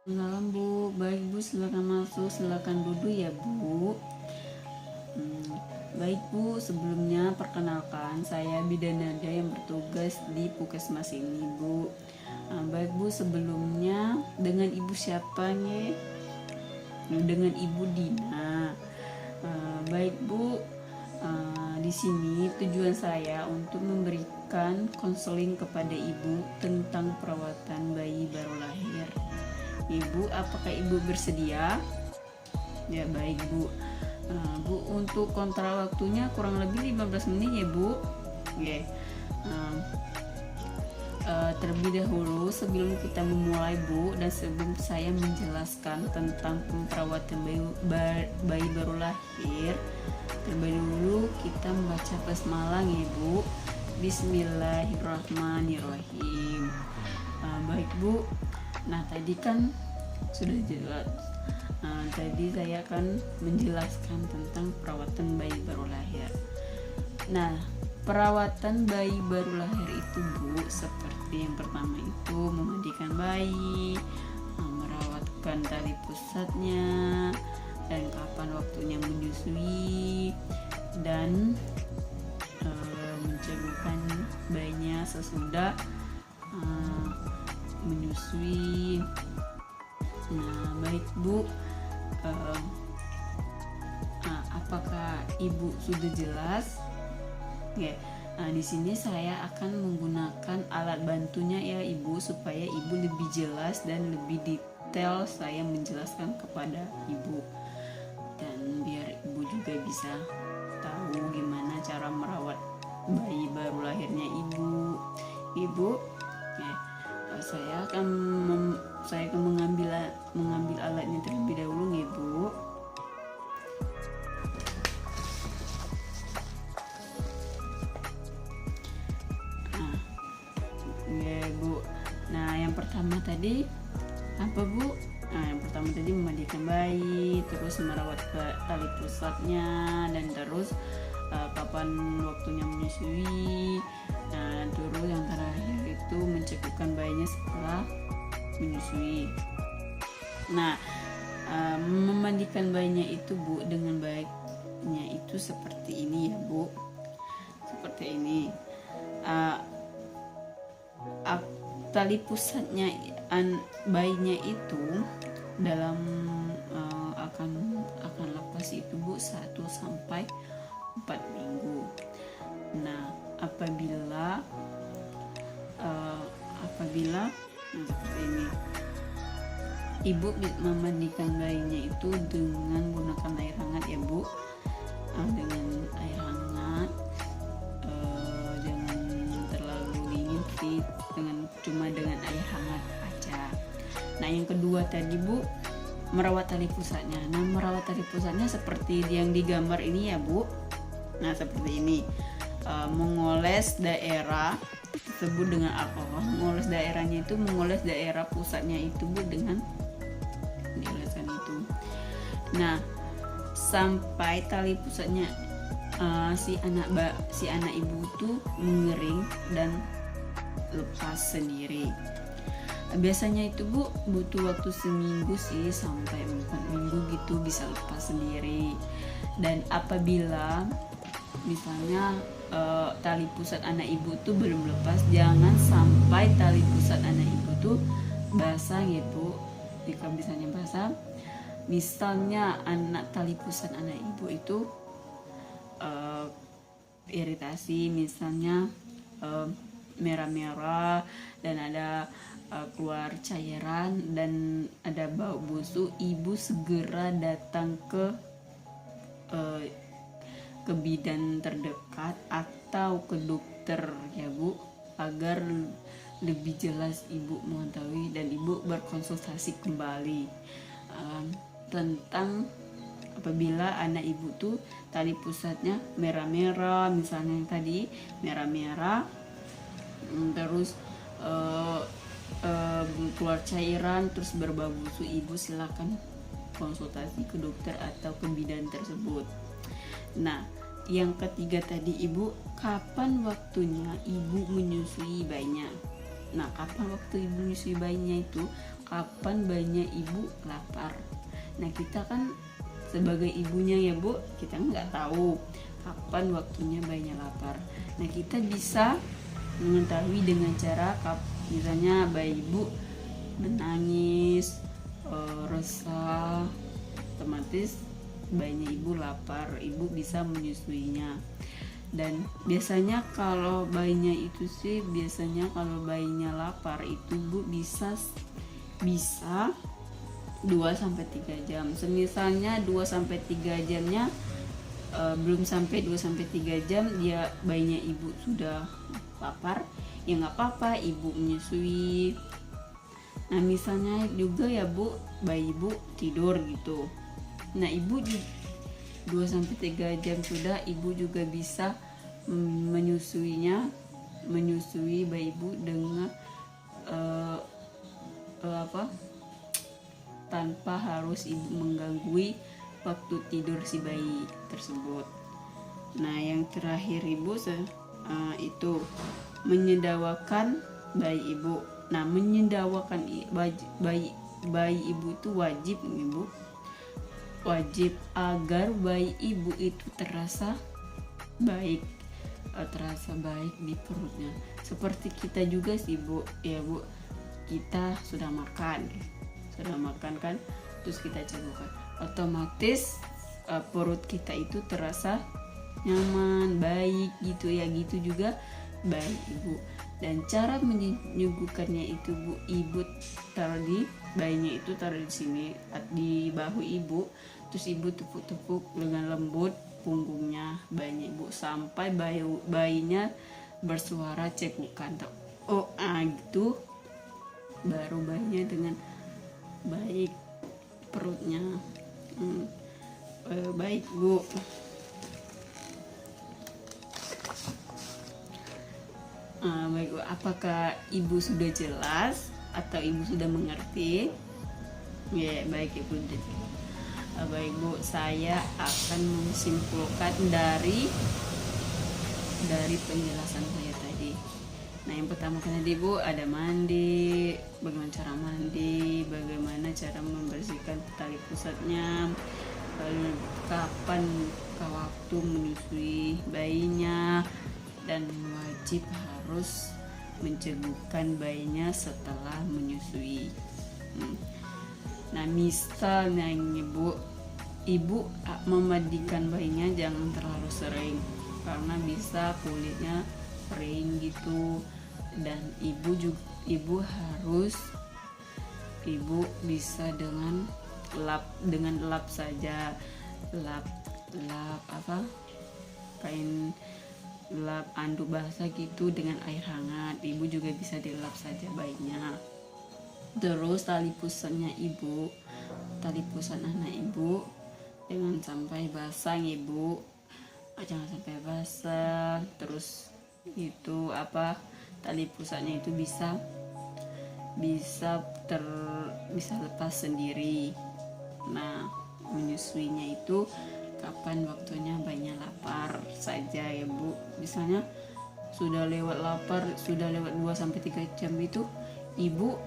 Malam Bu, baik Bu, silakan masuk, silakan duduk ya Bu. Baik Bu, sebelumnya perkenalkan saya Bidan Nada yang bertugas di Puskesmas ini Bu. Baik Bu, sebelumnya dengan Ibu siapa nih? Dengan Ibu Dina. Baik Bu, di sini tujuan saya untuk memberikan konseling kepada Ibu tentang perawatan bayi baru lahir. Ibu, apakah Ibu bersedia? Ya baik Bu. Bu, untuk kontra waktunya kurang lebih 15 menit ya Bu. Oke. Terlebih dahulu sebelum kita memulai Bu, dan sebelum saya menjelaskan tentang perawatan bayi baru lahir, terlebih dahulu kita membaca basmalah ya Bu. Bismillahirrahmanirrahim. Baik Bu, nah tadi kan sudah jelas. Tadi saya akan menjelaskan tentang perawatan bayi baru lahir. Nah, perawatan bayi baru lahir itu Bu, seperti yang pertama itu memandikan bayi, merawatkan tali pusatnya, dan kapan waktunya menyusui, dan menceburkan bayinya sesudah menyusui. Nah, baik Bu, apakah Ibu sudah jelas? Ya. Di sini saya akan menggunakan alat bantunya ya Ibu, supaya Ibu lebih jelas dan lebih detail saya menjelaskan kepada Ibu, dan biar Ibu juga bisa tahu gimana cara merawat bayi baru lahirnya Ibu. Ya. Saya akan mengambil alatnya terlebih dahulu nih Bu. Ya Bu. Nah, yang pertama tadi apa Bu? Nah, yang pertama tadi memandikan bayi, terus merawat tali pusatnya, dan terus kapan waktunya menyusui. Nah, terus yang terakhir itu mencukupkan bayinya setelah menyusui. Nah, memandikan bayinya itu Bu dengan baiknya itu seperti ini ya Bu. Seperti ini. Tali pusatnya bayinya itu dalam akan lepas itu Bu 1 sampai 4 minggu. Nah, apabila seperti ini, Ibu memandikan bayinya itu dengan menggunakan air hangat ya Bu. Dengan air hangat, jangan terlalu dingin sih, cuma dengan air hangat aja. Nah, yang kedua tadi Bu, merawat tali pusatnya. Nah, merawat tali pusatnya seperti yang digambar ini ya Bu. Nah, seperti ini. Mengoles daerah tersebut dengan alkohol. Mengoles daerahnya itu mengoles daerah pusatnya itu Bu dengan diolesan itu. Nah, sampai tali pusatnya si anak ibu itu mengering dan lepas sendiri. Biasanya itu Bu butuh waktu seminggu sih sampai 4 minggu gitu bisa lepas sendiri. Dan apabila misalnya tali pusat anak ibu tuh belum lepas, jangan sampai tali pusat anak ibu tuh basah gitu. Jika misalnya basah, misalnya tali pusat anak ibu itu iritasi, misalnya merah-merah dan ada keluar cairan dan ada bau busuk, Ibu segera datang ke bidan terdekat atau ke dokter ya Bu, agar lebih jelas Ibu mengetahui dan Ibu berkonsultasi kembali tentang apabila anak Ibu tuh tali pusatnya merah-merah, misalnya yang tadi merah-merah, terus keluar cairan, terus berbau busuk, Ibu silakan konsultasi ke dokter atau ke bidan tersebut. Nah, yang ketiga tadi Ibu, kapan waktunya Ibu menyusui bayinya. Nah, kapan waktu ibu menyusui bayinya itu? Kapan bayinya ibu lapar. Nah, kita kan sebagai ibunya ya Bu, kita nggak tahu kapan waktunya bayinya lapar. Nah, kita bisa mengetahui dengan cara misalnya bayi ibu menangis, resah, otomatis bayinya ibu lapar, ibu bisa menyusuinya. Dan biasanya kalau bayinya itu sih, biasanya kalau bayinya lapar itu Bu bisa 2-3 jam. Semisalnya 2-3 jamnya belum sampai 2-3 jam dia bayinya ibu sudah lapar, ya nggak apa-apa ibu menyusui. Nah, misalnya juga ya Bu, bayi ibu tidur gitu. Nah, ibu 2-3 jam sudah, ibu juga bisa menyusui bayi ibu dengan tanpa harus ibu mengganggu waktu tidur si bayi tersebut. Nah, yang terakhir ibu itu menyedawakan bayi ibu. Nah, menyedawakan bayi ibu itu wajib agar bayi ibu itu terasa baik di perutnya. Seperti kita juga sih Bu, ya Bu, kita sudah makan kan, terus kita cegukan, otomatis perut kita itu terasa nyaman, baik gitu ya. Gitu juga bayi ibu. Dan cara menyuguhkannya itu Bu, ibu taruh di bayinya itu taruh di sini di bahu ibu, terus ibu tepuk-tepuk dengan lembut punggungnya bayinya ibu sampai bayinya bersuara cekukan gitu, baru bayinya dengan baik perutnya baik Bu. Baik Bu, apakah ibu sudah jelas atau ibu sudah mengerti? Ya, baik ibu sudah jelas. Baik Bu, saya akan menyimpulkan dari penjelasan saya tadi. Nah, yang pertama kan tadi Bu ada mandi, bagaimana cara mandi, bagaimana cara membersihkan tali pusatnya, lalu kapan waktu menyusui bayinya, dan wajib harus mencegukan bayinya setelah menyusui. Nah, misalnya ibu memandikan bayinya jangan terlalu sering karena bisa kulitnya kering gitu. Dan ibu bisa dengan lap saja, lap kain lap anduk basah gitu dengan air hangat. Ibu juga bisa dilap saja bayinya. Terus tali pusat anak ibu jangan sampai basah ibu, jangan sampai basah. Terus itu tali pusatnya itu bisa lepas sendiri. Nah, menyusuinya itu kapan waktunya bayinya lapar saja ya Bu. Misalnya sudah lewat 2-3 jam itu ibu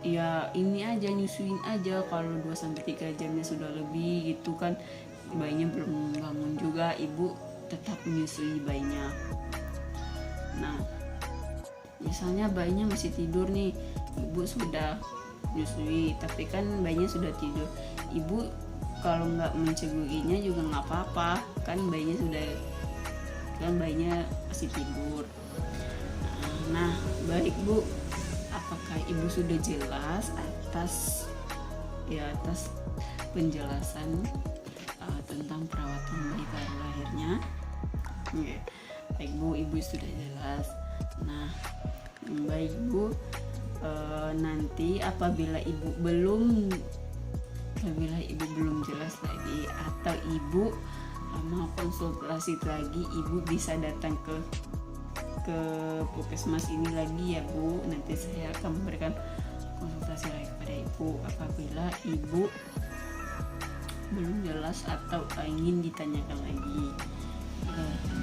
ya ini aja nyusuin aja. Kalau 2-3 jamnya sudah lebih gitu kan, bayinya belum bangun juga, ibu tetap menyusui bayinya. Nah, misalnya bayinya masih tidur nih, ibu sudah nyusui tapi kan bayinya sudah tidur, ibu kalau nggak mencegukinya juga nggak apa-apa kan, bayinya masih tidur. Nah, baik Bu, apakah ibu sudah jelas atas penjelasan tentang perawatan bayi baru lahirnya? Baik Bu, ibu sudah jelas. Nah, baik Bu, nanti apabila ibu belum jelas lagi atau ibu mau konsultasi lagi, ibu bisa datang ke puskesmas ini lagi ya Bu. Nanti saya akan memberikan konsultasi lagi kepada ibu apabila ibu belum jelas atau ingin ditanyakan lagi.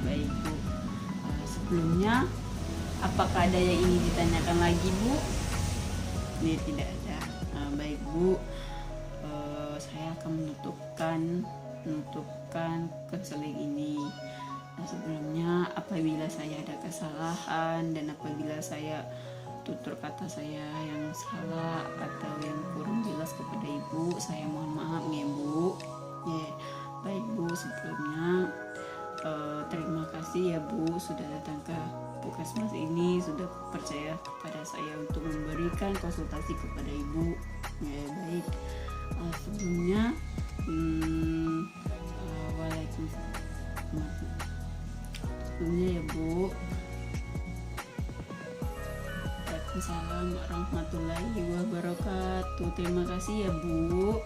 Baik Bu, sebelumnya Apakah ada yang ingin ditanyakan lagi, Bu? Ini tidak ada. Baik, Bu. Saya akan menutupkan konseling ini. Nah, sebelumnya apabila saya ada kesalahan dan apabila saya tutur kata saya yang salah atau yang kurang jelas kepada Ibu, saya mohon maaf ya, Bu. Baik, Bu, sebelumnya terima kasih ya, Bu, sudah datang ke Puskesmas ini, sudah percaya kepada saya untuk memberikan konsultasi kepada Ibu. Baik, sebelumnya Waalaikumsalam. Sebelumnya ya, Bu, Waalaikumsalam warahmatullahi wabarakatuh. Terima kasih ya, Bu.